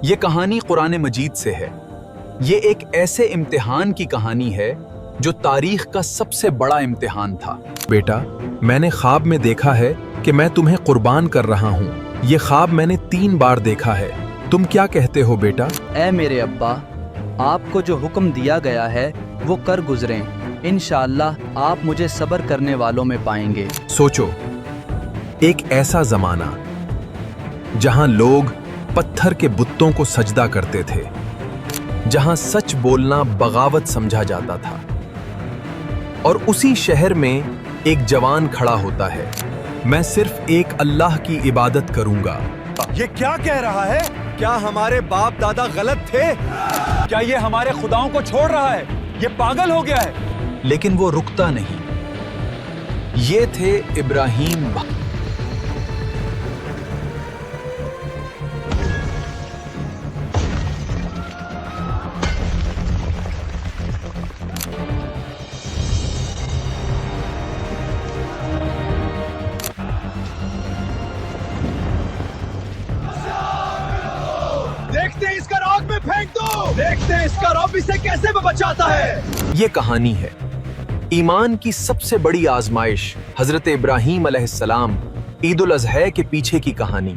یہ کہانی قرآن مجید سے ہے۔ یہ ایک ایسے امتحان کی کہانی ہے جو تاریخ کا سب سے بڑا امتحان تھا۔ بیٹا، میں نے خواب میں دیکھا ہے کہ میں تمہیں قربان کر رہا ہوں۔ یہ خواب میں نے 3 بار دیکھا ہے۔ تم کیا کہتے ہو بیٹا؟ اے میرے ابا، آپ کو جو حکم دیا گیا ہے وہ کر گزریں۔ انشاءاللہ آپ مجھے صبر کرنے والوں میں پائیں گے۔ سوچو، ایک ایسا زمانہ جہاں لوگ پتھر کے بتوں کو سجدہ کرتے تھے، جہاں سچ بولنا بغاوت سمجھا جاتا تھا، اور اسی شہر میں ایک جوان کھڑا ہوتا ہے، میں صرف ایک اللہ کی عبادت کروں گا۔ یہ کیا کہہ رہا ہے؟ کیا ہمارے باپ دادا غلط تھے؟ کیا یہ ہمارے خداؤں کو چھوڑ رہا ہے؟ یہ پاگل ہو گیا ہے۔ لیکن وہ رکتا نہیں۔ یہ تھے ابراہیم دیکھتے ہیں اس کا راگ میں پھینک دو، دیکھتے ہیں اس کا رب اسے کیسے بچاتا ہے۔ یہ کہانی ہے ایمان کی سب سے بڑی آزمائش، حضرت ابراہیم علیہ السلام، عید الاضحیٰ کے پیچھے کی کہانی۔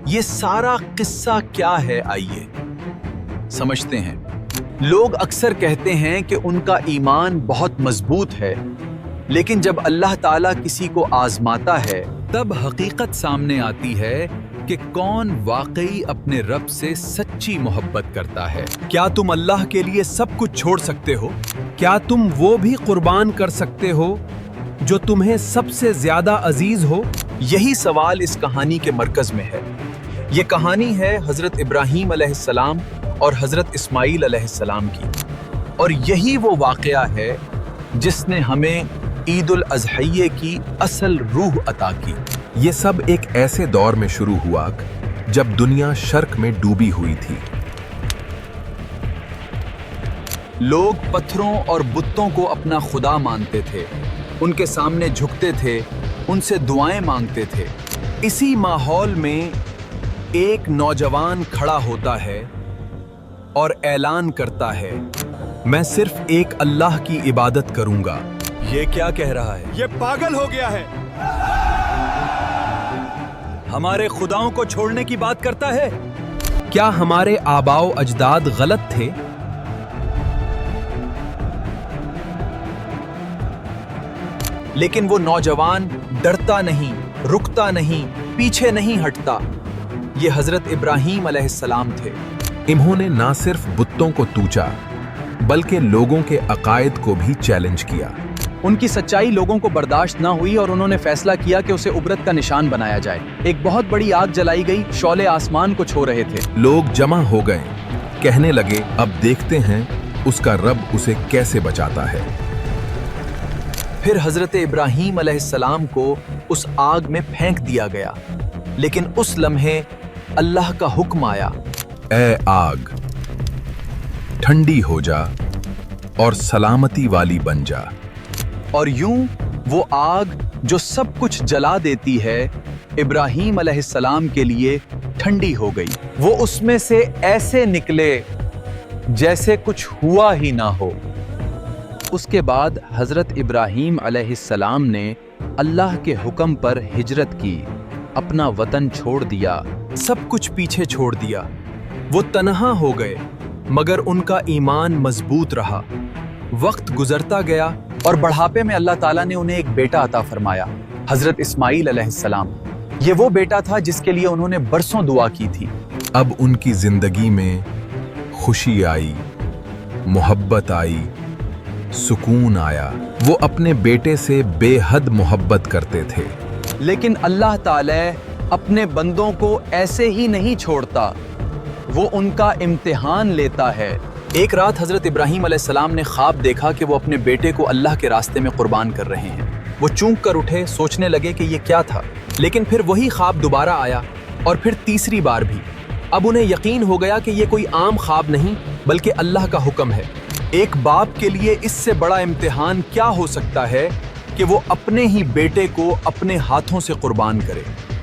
یہ سارا قصہ کیا ہے، آئیے سمجھتے ہیں۔ لوگ اکثر کہتے ہیں کہ ان کا ایمان بہت مضبوط ہے، لیکن جب اللہ تعالیٰ کسی کو آزماتا ہے تب حقیقت سامنے آتی ہے کہ کون واقعی اپنے رب سے سچی محبت کرتا ہے۔ کیا تم اللہ کے لیے سب کچھ چھوڑ سکتے ہو؟ کیا تم وہ بھی قربان کر سکتے ہو جو تمہیں سب سے زیادہ عزیز ہو؟ یہی سوال اس کہانی کے مرکز میں ہے۔ یہ کہانی ہے حضرت ابراہیم علیہ السلام اور حضرت اسماعیل علیہ السلام کی، اور یہی وہ واقعہ ہے جس نے ہمیں عید الاضحیٰ کی اصل روح عطا کی۔ یہ سب ایک ایسے دور میں شروع ہوا جب دنیا شرک میں ڈوبی ہوئی تھی۔ لوگ پتھروں اور بتوں کو اپنا خدا مانتے تھے، ان کے سامنے جھکتے تھے، ان سے دعائیں مانگتے تھے۔ اسی ماحول میں ایک نوجوان کھڑا ہوتا ہے اور اعلان کرتا ہے، میں صرف ایک اللہ کی عبادت کروں گا۔ یہ کیا کہہ رہا ہے؟ یہ پاگل ہو گیا ہے۔ ہمارے خداؤں کو چھوڑنے کی بات کرتا ہے۔ کیا ہمارے آباء و اجداد غلط تھے؟ لیکن وہ نوجوان ڈرتا نہیں، رکتا نہیں، پیچھے نہیں ہٹتا۔ یہ حضرت ابراہیم علیہ السلام تھے۔ انہوں نے نہ صرف بتوں کو توچا بلکہ لوگوں کے عقائد کو بھی چیلنج کیا۔ ان کی سچائی لوگوں کو برداشت نہ ہوئی اور انہوں نے فیصلہ کیا کہ اسے عبرت کا نشان بنایا جائے۔ ایک بہت بڑی آگ جلائی گئی، شعلے آسمان کو چھو رہے تھے۔ لوگ جمع ہو گئے، کہنے لگے، اب دیکھتے ہیں اس کا رب اسے کیسے بچاتا ہے۔ پھر حضرت ابراہیم علیہ السلام کو اس آگ میں پھینک دیا گیا، لیکن اس لمحے اللہ کا حکم آیا، اے آگ، ٹھنڈی ہو جا اور سلامتی والی بن جا۔ اور یوں وہ آگ جو سب کچھ جلا دیتی ہے ابراہیم علیہ السلام کے لیے ٹھنڈی ہو گئی۔ وہ اس میں سے ایسے نکلے جیسے کچھ ہوا ہی نہ ہو۔ اس کے بعد حضرت ابراہیم علیہ السلام نے اللہ کے حکم پر ہجرت کی، اپنا وطن چھوڑ دیا، سب کچھ پیچھے چھوڑ دیا۔ وہ تنہا ہو گئے، مگر ان کا ایمان مضبوط رہا۔ وقت گزرتا گیا اور بڑھاپے میں اللہ تعالیٰ نے انہیں ایک بیٹا عطا فرمایا، حضرت اسماعیل علیہ السلام۔ یہ وہ بیٹا تھا جس کے لیے انہوں نے برسوں دعا کی تھی۔ اب ان کی زندگی میں خوشی آئی، محبت آئی، سکون آیا۔ وہ اپنے بیٹے سے بے حد محبت کرتے تھے۔ لیکن اللہ تعالیٰ اپنے بندوں کو ایسے ہی نہیں چھوڑتا، وہ ان کا امتحان لیتا ہے۔ ایک رات حضرت ابراہیم علیہ السلام نے خواب دیکھا کہ وہ اپنے بیٹے کو اللہ کے راستے میں قربان کر رہے ہیں۔ وہ چونک کر اٹھے، سوچنے لگے کہ یہ کیا تھا، لیکن پھر وہی خواب دوبارہ آیا، اور پھر تیسری بار بھی۔ اب انہیں یقین ہو گیا کہ یہ کوئی عام خواب نہیں بلکہ اللہ کا حکم ہے۔ ایک باپ کے لیے اس سے بڑا امتحان کیا ہو سکتا ہے کہ وہ اپنے ہی بیٹے کو اپنے ہاتھوں سے قربان کرے۔